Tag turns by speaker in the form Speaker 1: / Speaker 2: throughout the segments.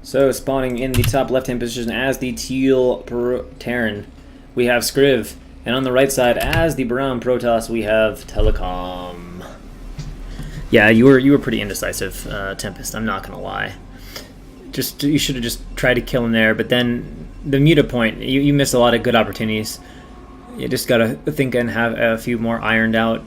Speaker 1: So, spawning in the top left-hand position as the teal Terran, we have sCriv. And on the right side, as the brown Protoss, we have Telecom. Yeah, you were pretty indecisive, Tempest, I'm not going to lie. You should have just tried to kill him there, but then the muta point, you missed a lot of good opportunities. You just got to think and have a few more ironed out.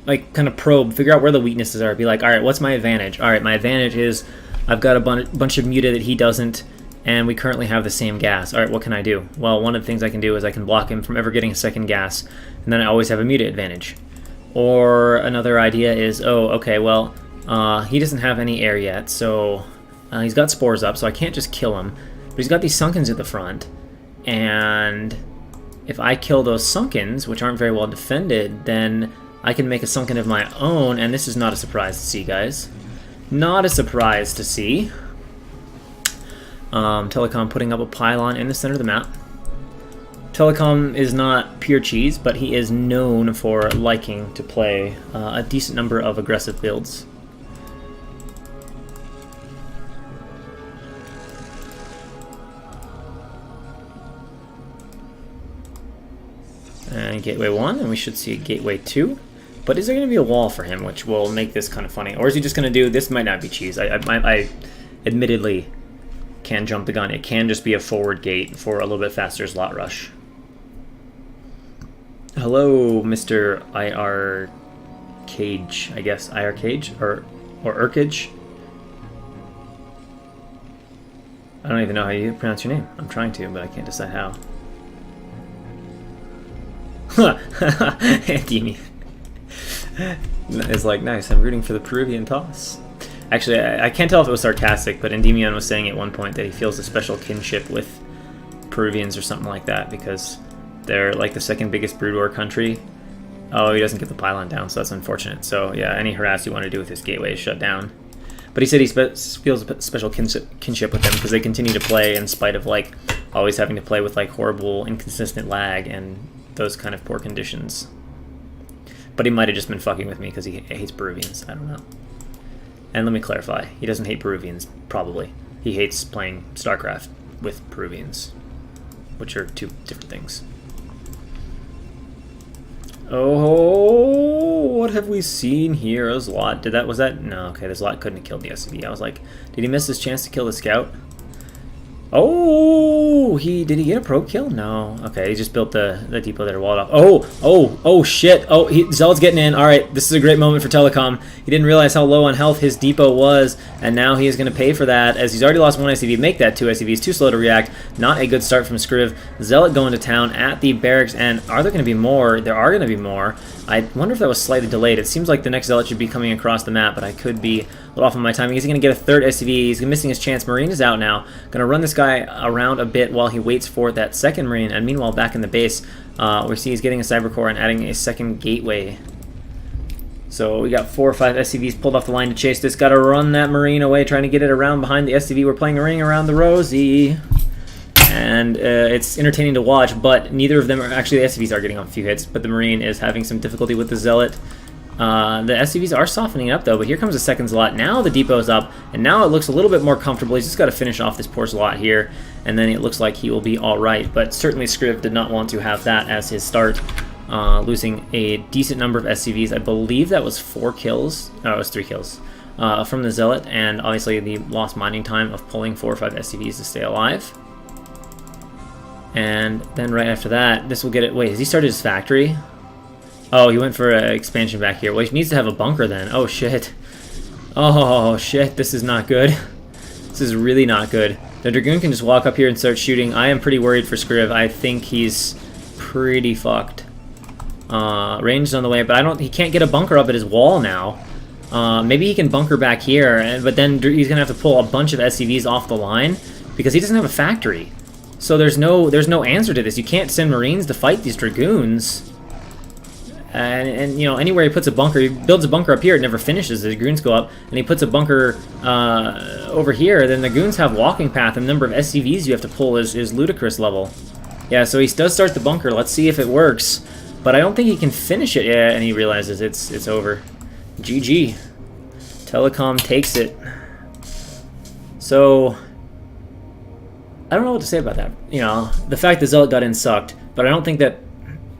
Speaker 1: Like, kind of probe, figure out where the weaknesses are. Be like, alright, what's my advantage? Alright, my advantage is I've got a bunch of muta that he doesn't, and we currently have the same gas. Alright, what can I do? Well, one of the things I can do is I can block him from ever getting a second gas, and then I always have a muta advantage. Or another idea is, oh, okay, well, he doesn't have any air yet, so he's got spores up, so I can't just kill him. But he's got these sunkens at the front, and if I kill those sunkens, which aren't very well defended, then I can make a sunken of my own, and this is not a surprise to see, guys. Not a surprise to see. Telecom putting up a pylon in the center of the map. Telecom is not pure cheese, but he is known for liking to play a decent number of aggressive builds. And Gateway 1, and we should see a Gateway 2. But is there going to be a wall for him, which will make this kind of funny? Or is he just going to do, this might not be cheese. I admittedly can jump the gun. It can just be a forward gate for a little bit faster slot rush. Hello, Mr. IR Cage, I guess. IR Cage? Or Urkage? I don't even know how you pronounce your name. I'm trying to, but I can't decide how. Endymion is like, nice, I'm rooting for the Peruvian toss. Actually, I can't tell if it was sarcastic, but Endymion was saying at one point that he feels a special kinship with Peruvians or something like that because they're like the second biggest brood war country. Oh, he doesn't get the pylon down, so that's unfortunate. So yeah, any harass you want to do with his gateway is shut down. But he said he feels a special kinship with them because they continue to play in spite of like always having to play with like horrible, inconsistent lag and those kind of poor conditions. But he might have just been fucking with me because he hates Peruvians. I don't know. And let me clarify. He doesn't hate Peruvians, probably. He hates playing StarCraft with Peruvians, which are two different things. Oh, what have we seen here? A Zlot. Was that? No, okay, the Zlot couldn't have killed the SCV. I was like, did he miss his chance to kill the scout? Oh, did he get a probe kill? No. Okay, he just built the depot that are walled off. Oh, shit. Oh, Zealot's getting in. All right, this is a great moment for Telecom. He didn't realize how low on health his depot was, and now he is going to pay for that, as he's already lost one SCV. Make that two SCVs. Too slow to react. Not a good start from sCriv. Zealot going to town at the barracks, and are there going to be more? There are going to be more. I wonder if that was slightly delayed. It seems like the next Zealot should be coming across the map, but I could be a little off on my timing. Is he going to get a third SCV? He's missing his chance. Marine is out now. Going to run this guy around a bit while he waits for that second Marine, and meanwhile back in the base, we see he's getting a Cyber Core and adding a second gateway. So we got 4 or 5 SCVs pulled off the line to chase this. Got to run that Marine away, trying to get it around behind the SCV. We're playing a ring around the Rosie. And it's entertaining to watch, but neither of them are actually. The SCVs are getting off a few hits, but the Marine is having some difficulty with the Zealot. The SCVs are softening up though, but here comes the second Zlot. Now the depot's up, and now it looks a little bit more comfortable. He's just got to finish off this poor Zlot here, and then it looks like he will be alright. But certainly sCriv did not want to have that as his start, losing a decent number of SCVs. I believe that was 4 kills. Oh, it was 3 kills from the Zealot, and obviously the lost mining time of pulling 4 or 5 SCVs to stay alive. And then right after that, this will get it. Wait, has he started his factory? Oh, he went for an expansion back here. Well, he needs to have a bunker then. Oh, shit. Oh, shit. This is not good. This is really not good. The Dragoon can just walk up here and start shooting. I am pretty worried for sCriv. I think he's pretty fucked. Range's on the way, but he can't get a bunker up at his wall now. Maybe he can bunker back here, but then he's going to have to pull a bunch of SCVs off the line because he doesn't have a factory. So there's no answer to this. You can't send Marines to fight these Dragoons. And you know, anywhere he puts a bunker, he builds a bunker up here, it never finishes. The Dragoons go up, and he puts a bunker over here, then the Goons have walking path, and the number of SCVs you have to pull is ludicrous level. Yeah, so he does start the bunker. Let's see if it works. But I don't think he can finish it. Yeah, and he realizes it's over. GG. Telecom takes it. So I don't know what to say about that. You know, the fact that Zealot got in sucked, but I don't think that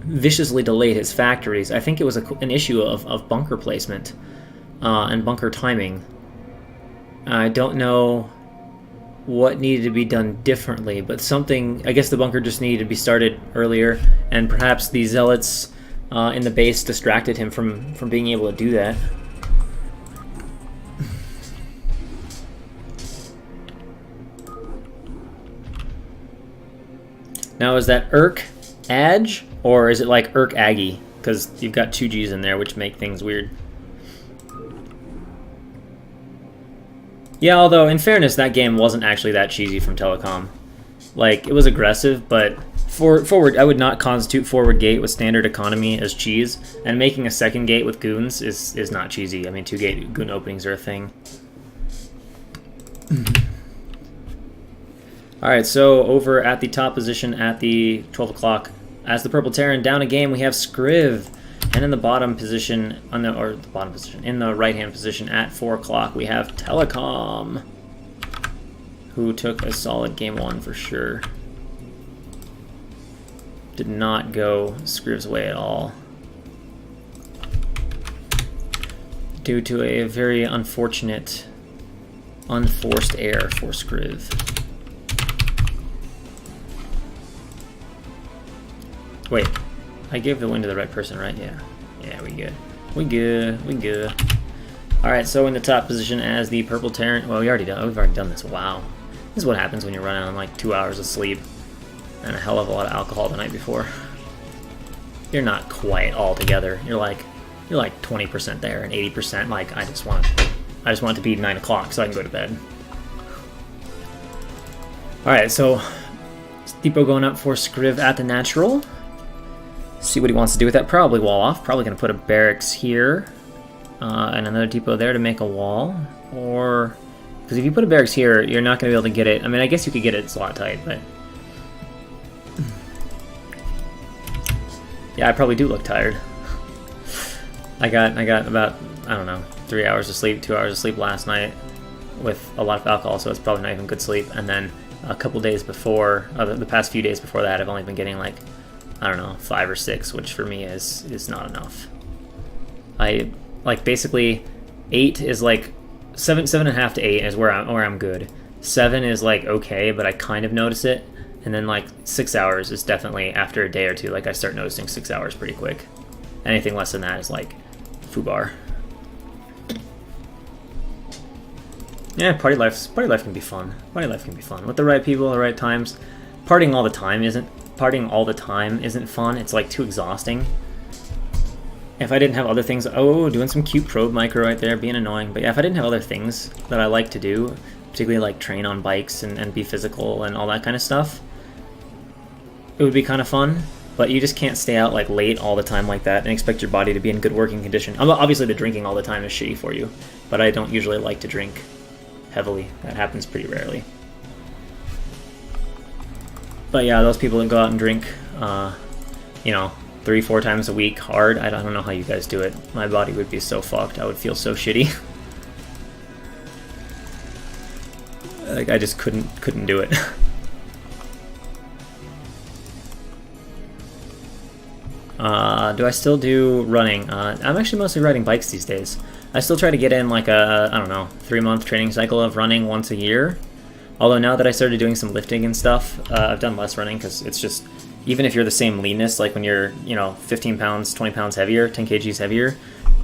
Speaker 1: viciously delayed his factories. I think it was an issue of bunker placement and bunker timing. I don't know what needed to be done differently, but something, I guess the bunker just needed to be started earlier, and perhaps the Zealots in the base distracted him from being able to do that. Now, is that Irk Adge, or is it like Irk Aggie? Because you've got 2 G's in there, which make things weird. Yeah, although, in fairness, that game wasn't actually that cheesy from Telecom. Like, it was aggressive, but forward, I would not constitute forward gate with standard economy as cheese, and making a second gate with goons is not cheesy. I mean, 2 goon openings are a thing. Alright, so over at the top position at the 12 o'clock, as the Purple Terran down a game, we have sCriv. And in the bottom position, in the right-hand position at 4 o'clock, we have Telecom, who took a solid game 1 for sure. Did not go sCriv's way at all, due to a very unfortunate, unforced error for sCriv. Wait, I gave the win to the right person, right? Yeah. Yeah, we good. We good. We good. Alright, so in the top position as the Purple Terran... Well, we've already done this. Wow. This is what happens when you're running on like 2 hours of sleep and a hell of a lot of alcohol the night before. You're not quite all together. You're like 20% there and 80% like I just want it to be 9 o'clock so I can go to bed. Alright, so Depot going up for sCriv at the natural. See what he wants to do with that. Probably wall off. Probably going to put a barracks here and another depot there to make a wall. Or, because if you put a barracks here, you're not going to be able to get it. I mean, I guess you could get it slot tight, but yeah, I probably do look tired. I got about, I don't know, 3 hours of sleep, 2 hours of sleep last night with a lot of alcohol, so it's probably not even good sleep. And then a couple days before, the past few days before that, I've only been getting like, I don't know, 5 or 6, which for me is not enough. I like basically 8 is like 7.5 to 8 is where I'm good. 7 is like okay, but I kind of notice it, and then like 6 hours is definitely after a day or two. Like I start noticing 6 hours pretty quick. Anything less than that is like foobar. Yeah, party life can be fun. Party life can be fun with the right people, the right times. Partying all the time isn't fun. It's like too exhausting. If I didn't have other things, doing some cute probe micro right there, being annoying. But yeah, if I didn't have other things that I like to do, particularly like train on bikes and be physical and all that kind of stuff, it would be kind of fun. But you just can't stay out like late all the time like that and expect your body to be in good working condition. Obviously the drinking all the time is shitty for you, but I don't usually like to drink heavily. That happens pretty rarely. But yeah, those people that go out and drink, 3-4 times a week hard, I don't know how you guys do it. My body would be so fucked. I would feel so shitty. Like I just couldn't do it. Do I still do running? I'm actually mostly riding bikes these days. I still try to get in like a, 3-month training cycle of running once a year. Although now that I started doing some lifting and stuff, I've done less running because it's just, even if you're the same leanness, like when you're, 15 pounds, 20 pounds heavier, 10 kgs heavier,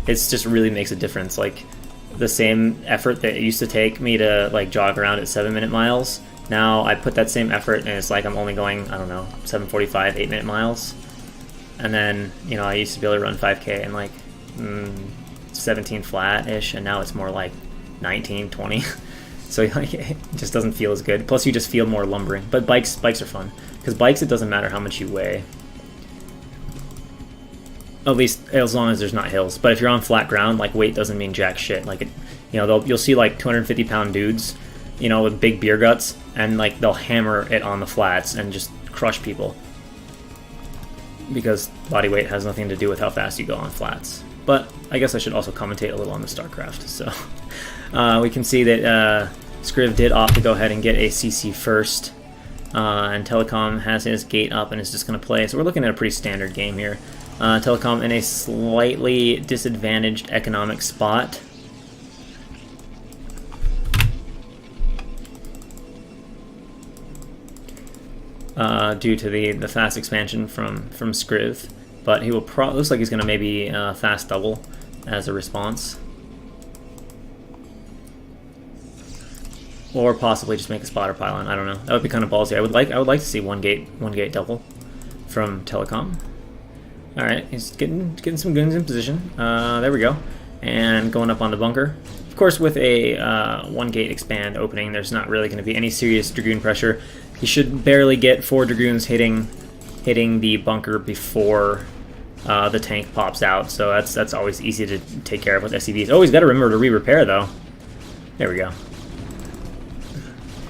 Speaker 1: it's just really makes a difference. Like the same effort that it used to take me to like jog around at 7-minute miles, now I put that same effort and it's like I'm only going, 7:45, 8-minute miles. And then, I used to be able to run 5K in like 17 flat-ish, and now it's more like 19, 20. So like, it just doesn't feel as good. Plus you just feel more lumbering. But bikes are fun. Because bikes, it doesn't matter how much you weigh. At least as long as there's not hills. But if you're on flat ground, like weight doesn't mean jack shit. Like you'll see like 250-pound dudes, with big beer guts, and like they'll hammer it on the flats and just crush people. Because body weight has nothing to do with how fast you go on flats. But I guess I should also commentate a little on the StarCraft. So we can see that sCriv did opt to go ahead and get a CC first. and Telecom has his gate up and is just going to play. So we're looking at a pretty standard game here. Telecom in a slightly disadvantaged economic spot. Due to the fast expansion from sCriv, but he will looks like he's going to maybe fast double as a response, or possibly just make a spotter pylon. I don't know. That would be kind of ballsy. I would like to see one gate double from Telecom. All right, he's getting some goons in position. There we go, and going up on the bunker. Of course, with a one gate expand opening, there's not really going to be any serious Dragoon pressure. He should barely get 4 Dragoons hitting the bunker before the tank pops out. So that's always easy to take care of with SCVs. Oh, he's got to remember to re-repair though. There we go.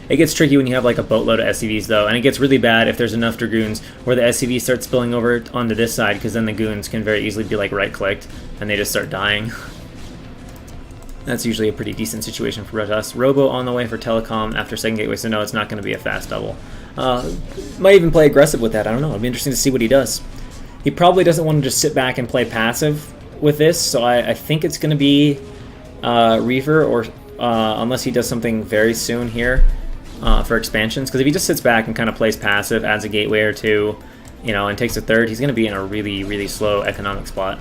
Speaker 1: It gets tricky when you have like a boatload of SCVs though, and it gets really bad if there's enough Dragoons where the SCVs start spilling over onto this side, because then the goons can very easily be like right-clicked and they just start dying. That's usually a pretty decent situation for us. Robo on the way for Telecom after second gateway, so no, it's not going to be a fast double. Might even play aggressive with that, I don't know. It'll be interesting to see what he does. He probably doesn't want to just sit back and play passive with this, so I think it's going to be Reaver, or unless he does something very soon here for expansions, because if he just sits back and kind of plays passive, adds a gateway or two, you know, and takes a third, he's going to be in a really, really slow economic spot.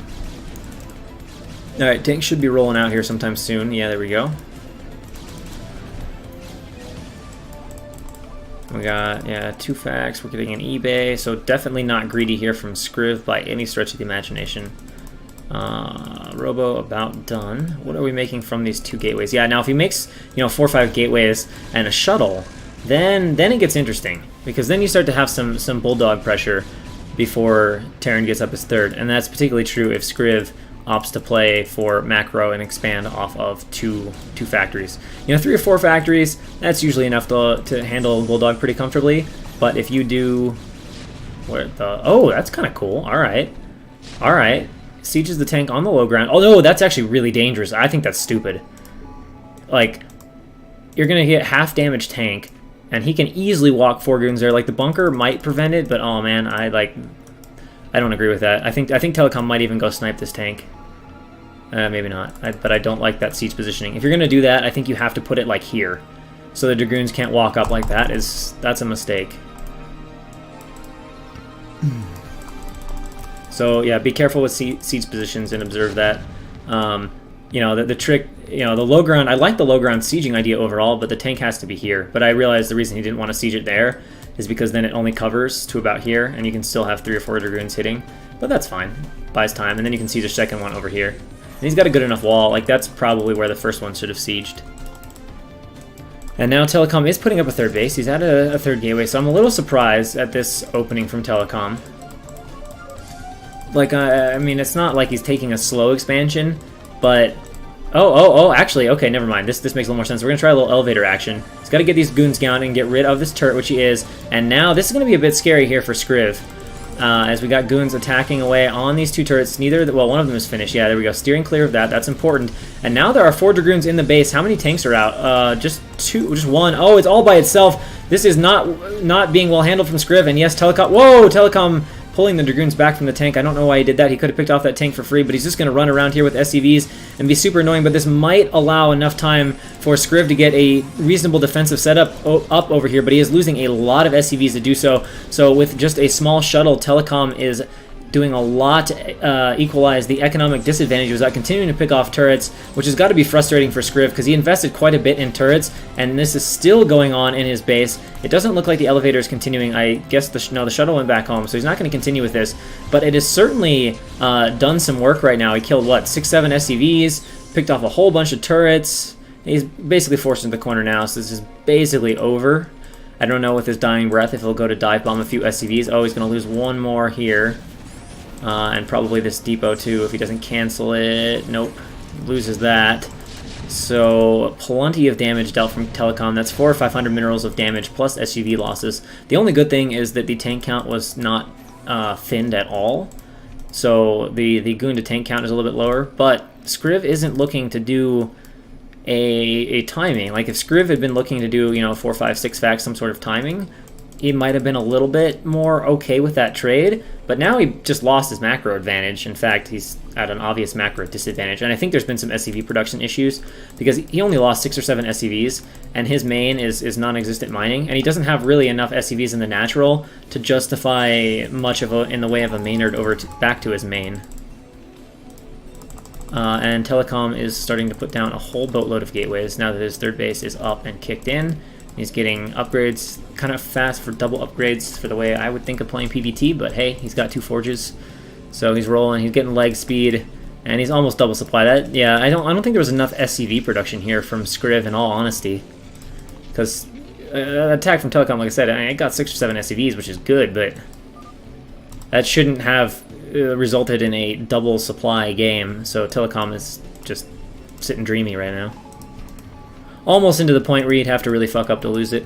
Speaker 1: Alright, tanks should be rolling out here sometime soon. Yeah, there we go. We got, yeah, 2 facts. We're getting an eBay, so definitely not greedy here from sCriv by any stretch of the imagination. Robo about done. What are we making from these 2 gateways? Yeah, now if he makes, you know, 4 or 5 gateways and a shuttle, then it gets interesting, because then you start to have some bulldog pressure before Terran gets up his third, and that's particularly true if sCriv opts to play for macro and expand off of two factories. You know, 3 or 4 factories, that's usually enough to handle Bulldog pretty comfortably. But if you do, oh, that's kind of cool. All right, sieges the tank on the low ground. Oh no, that's actually really dangerous. I think that's stupid. Like, you're gonna get half damage tank, and he can easily walk 4 goons there. Like, the bunker might prevent it, but oh man, I don't agree with that. I think Telecom might even go snipe this tank. Maybe not, but I don't like that siege positioning. If you're going to do that, I think you have to put it like here, so the Dragoons can't walk up like that. That's a mistake. So yeah, be careful with siege positions and observe that. You know, the trick, you know, the low ground, I like the low ground sieging idea overall, but the tank has to be here. But I realized the reason he didn't want to siege it there is because then it only covers to about here, and you can still have 3 or 4 Dragoons hitting. But that's fine. Buys time, and then you can siege the second one over here. And he's got a good enough wall. Like, that's probably where the first one should have sieged. And now Telecom is putting up a 3rd base. He's at a 3rd gateway, so I'm a little surprised at this opening from Telecom. Like, I mean, it's not like he's taking a slow expansion, but... Oh, actually, okay, never mind. This makes a little more sense. We're going to try a little elevator action. He's got to get these goons down and get rid of this turret, which he is. And now, this is going to be a bit scary here for sCriv. As we got goons attacking away on these 2 turrets. Well, one of them is finished. Yeah, there we go. Steering clear of that. That's important. And now there are 4 Dragoons in the base. How many tanks are out? Just 1. Oh, it's all by itself. This is not being well handled from sCriv. And yes, Telecom... Whoa! Telecom pulling the Dragoons back from the tank. I don't know why he did that. He could have picked off that tank for free, but he's just going to run around here with SCVs and be super annoying. But this might allow enough time for sCriv to get a reasonable defensive setup up over here, but he is losing a lot of SCVs to do so. So with just a small shuttle, Telecom is doing a lot to equalize the economic disadvantage without continuing to pick off turrets, which has got to be frustrating for sCriv because he invested quite a bit in turrets, and this is still going on in his base. It doesn't look like the elevator is continuing. I guess the shuttle went back home, so he's not going to continue with this, but it has certainly done some work right now. He killed, what, 6-7 SCVs, picked off a whole bunch of turrets. He's basically forced into the corner now, so this is basically over. I don't know with his dying breath if he'll go to dive bomb a few SCVs. Oh, he's going to lose one more here. And probably this depot too if he doesn't cancel it. Nope, loses that. So plenty of damage dealt from Telecom. That's 400 or 500 minerals of damage plus SUV losses. The only good thing is that the tank count was not thinned at all. So the goon to tank count is a little bit lower. But sCriv isn't looking to do a timing. Like if sCriv had been looking to do 4, 5, 6 facts, some sort of timing, he might have been a little bit more okay with that trade, but now he just lost his macro advantage. In fact, he's at an obvious macro disadvantage, and I think there's been some SCV production issues because he only lost 6 or 7 SCVs, and his main is non-existent mining, and he doesn't have really enough SCVs in the natural to justify much of in the way of a mainard back to his main. And Telecom is starting to put down a whole boatload of gateways now that his third base is up and kicked in. He's getting upgrades kind of fast for double upgrades for the way I would think of playing PvT, but hey, he's got 2 forges, so he's rolling. He's getting leg speed, and he's almost double supply. That, yeah, I don't think there was enough SCV production here from sCriv, in all honesty, because attack from Telecom, like I said, I got 6 or 7 SCVs, which is good, but that shouldn't have resulted in a double supply game. So Telecom is just sitting dreamy right now. Almost into the point where you'd have to really fuck up to lose it.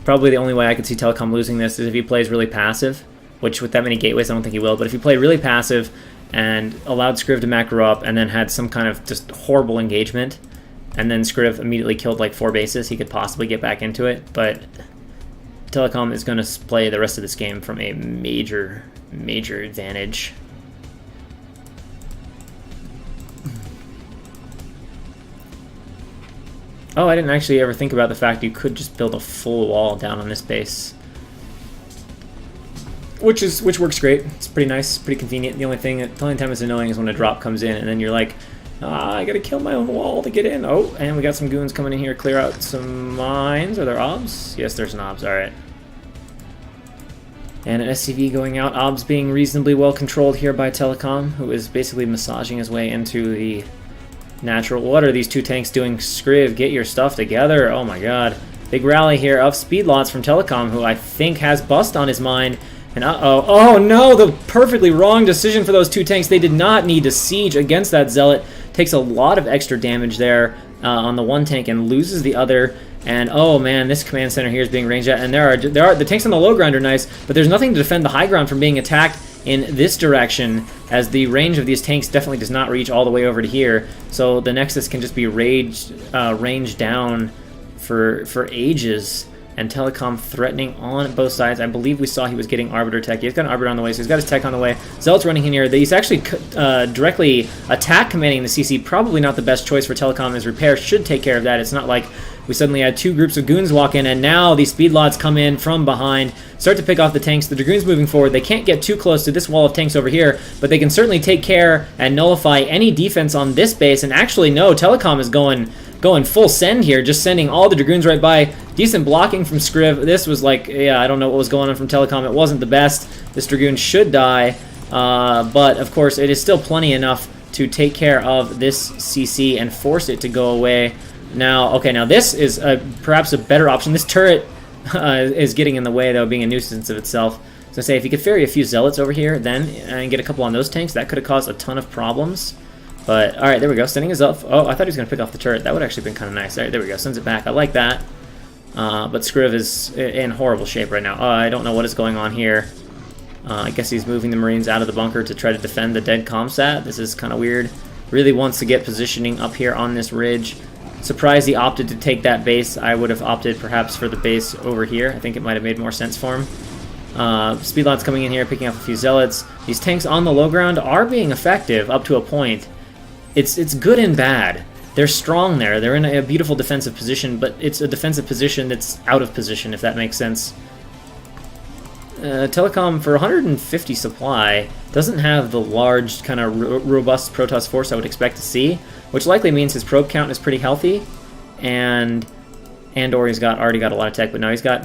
Speaker 1: Probably the only way I could see Telecom losing this is if he plays really passive, which with that many gateways I don't think he will, but if he played really passive and allowed sCriv to macro up and then had some kind of just horrible engagement, and then sCriv immediately killed like 4 bases, he could possibly get back into it, but Telecom is going to play the rest of this game from a major advantage. Oh, I didn't actually ever think about the fact you could just build a full wall down on this base, which works great. It's pretty nice, pretty convenient. The only time it's annoying is when a drop comes in and then you're like, I gotta kill my own wall to get in. Oh, and we got some goons coming in here, clear out some mines. Are there obs? Yes, there's an obs. All right. And an SCV going out. Obs being reasonably well controlled here by Telecom, who is basically massaging his way into the natural. What are these 2 tanks doing? sCriv, get your stuff together. Oh my god. Big rally here of speed lots from Telecom, who I think has bust on his mind. And uh-oh. Oh no, the perfectly wrong decision for those 2 tanks. They did not need to siege against that Zealot. Takes a lot of extra damage there on the one tank and loses the other. And oh man, this command center here is being ranged at, and there are the tanks on the low ground are nice, but there's nothing to defend the high ground from being attacked in this direction, as the range of these tanks definitely does not reach all the way over to here. So the Nexus can just be ranged down for ages. And Telecom threatening on both sides. I believe we saw he was getting Arbiter tech. He's got an Arbiter on the way, so he's got his tech on the way. Zealot's running in here. He's actually directly attack commanding the CC. Probably not the best choice for Telecom, as repair should take care of that. It's not like we suddenly had 2 groups of goons walk in, and now these speed lots come in from behind, start to pick off the tanks. The Dragoons moving forward. They can't get too close to this wall of tanks over here, but they can certainly take care and nullify any defense on this base. And actually, no, Telecom is going full send here, just sending all the Dragoons right by. Decent blocking from sCriv. This was like, yeah, I don't know what was going on from Telecom. It wasn't the best. This Dragoon should die, but of course it is still plenty enough to take care of this CC and force it to go away. Now, okay, now this is perhaps a better option. This turret is getting in the way, though, being a nuisance of itself. So say if you could ferry a few Zealots over here then and get a couple on those tanks, that could have caused a ton of problems. But, alright, there we go. Sending his up. Oh, I thought he was going to pick off the turret. That would actually have been kind of nice. Alright, there we go. Sends it back. I like that. But sCriv is in horrible shape right now. I don't know what is going on here. I guess he's moving the Marines out of the bunker to try to defend the dead comsat. This is kind of weird. Really wants to get positioning up here on this ridge. Surprised he opted to take that base. I would have opted perhaps for the base over here. I think it might have made more sense for him. Speedlot's coming in here, picking up a few Zealots. These tanks on the low ground are being effective up to a point. It's good and bad. They're strong there. They're in a beautiful defensive position, but it's a defensive position that's out of position, if that makes sense. Telecom, for 150 supply, doesn't have the large, kind of robust Protoss force I would expect to see, which likely means his probe count is pretty healthy, or he's already got a lot of tech, but no, he's got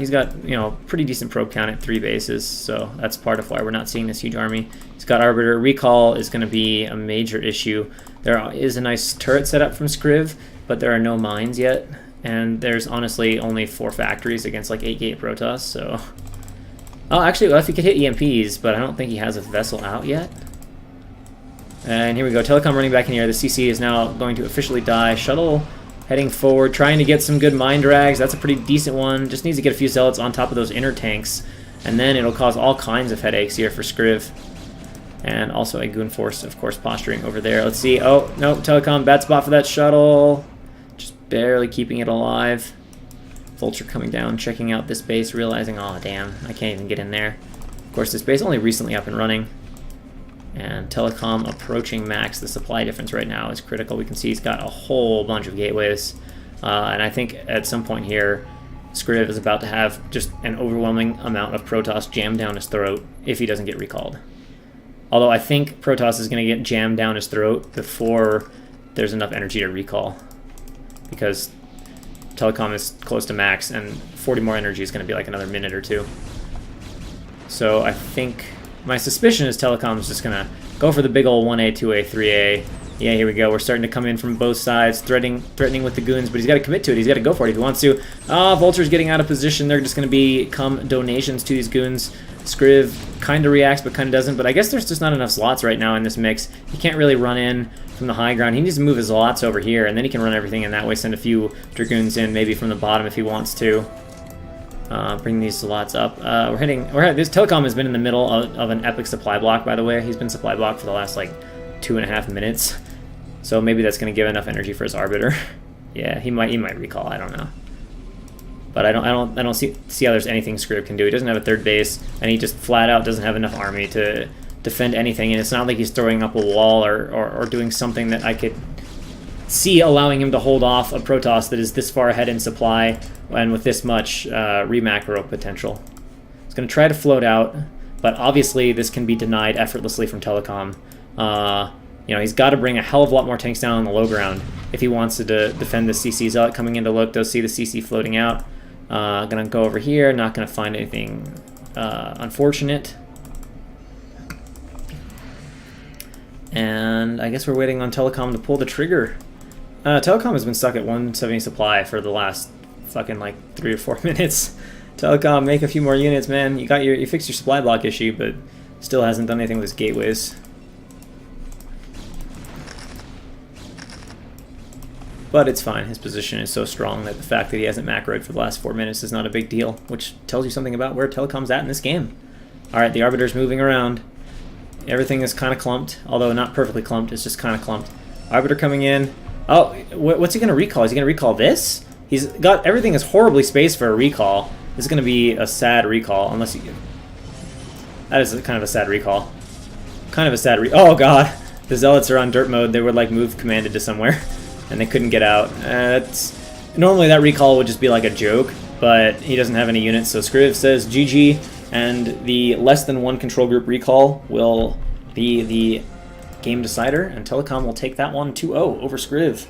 Speaker 1: pretty decent probe count at 3 bases, so that's part of why we're not seeing this huge army. He's got Arbiter. Recall is going to be a major issue. There is a nice turret set up from sCriv, but there are no mines yet, and there's honestly only 4 factories against like 8 gate Protoss, so... Oh, actually, well, if he could hit EMPs, but I don't think he has a vessel out yet. And here we go, Telecom running back in here. The CC is now going to officially die. Shuttle heading forward, trying to get some good mine drags. That's a pretty decent one. Just needs to get a few Zealots on top of those inner tanks, and then it'll cause all kinds of headaches here for sCriv. And also a goon force, of course, posturing over there. Let's see. Oh, no, Telecom, bad spot for that shuttle. Just barely keeping it alive. Vulture coming down, checking out this base, realizing, oh damn, I can't even get in there. Of course, this base only recently up and running. And Telecom approaching max. The supply difference right now is critical. We can see he's got a whole bunch of gateways. And I think at some point here, sCriv is about to have just an overwhelming amount of Protoss jammed down his throat if he doesn't get recalled. Although I think Protoss is going to get jammed down his throat before there's enough energy to recall. Because Telecom is close to max, and 40 more energy is going to be like another minute or two. So I think my suspicion is Telecom is just going to go for the big old 1A, 2A, 3A. Yeah, here we go. We're starting to come in from both sides, threatening with the goons, but he's got to commit to it. He's got to go for it if he wants to. Vulture's getting out of position. They're just going to become donations to these goons. sCriv kind of reacts, but kind of doesn't. But I guess there's just not enough slots right now in this mix. He can't really run in from the high ground. He needs to move his slots over here, and then he can run everything in that way, send a few Dragoons in, maybe from the bottom if he wants to. Bring these slots up. This Telecom has been in the middle of an epic supply block, by the way. He's been supply blocked for the last, like, 2.5 minutes. So maybe that's going to give enough energy for his Arbiter. Yeah, he might recall, I don't know. But I don't see how there's anything sCriv can do. He doesn't have a third base, and he just flat out doesn't have enough army to defend anything, and it's not like he's throwing up a wall or doing something that I could see allowing him to hold off a Protoss that is this far ahead in supply and with this much remacro potential. He's going to try to float out, but obviously this can be denied effortlessly from Telecom. You know, he's got to bring a hell of a lot more tanks down on the low ground if he wants to defend the CC. Zealot coming in to look, does see the CC floating out. Gonna go over here, not gonna find anything unfortunate. And I guess we're waiting on Telecom to pull the trigger. Telecom has been stuck at 170 supply for the last fucking like 3 or 4 minutes. Telecom, make a few more units, man. You fixed your supply block issue, but still hasn't done anything with his gateways. But it's fine. His position is so strong that the fact that he hasn't macroed for the last 4 minutes is not a big deal, which tells you something about where Telecom's at in this game. Alright, the Arbiter's moving around. Everything is kind of clumped, although not perfectly clumped, it's just kind of clumped. Arbiter coming in. Oh, what's he going to recall? Is he going to recall this? He's got everything is horribly spaced for a recall. This is going to be a sad recall, unless he... That is kind of a sad recall. Kind of a sad oh god! The Zealots are on dirt mode. They were like move commanded to somewhere, and they couldn't get out. Normally that recall would just be like a joke, but he doesn't have any units, so sCriv says GG, and the less than one control group recall will be the game decider, and Telecom will take that one 2-0 over sCriv.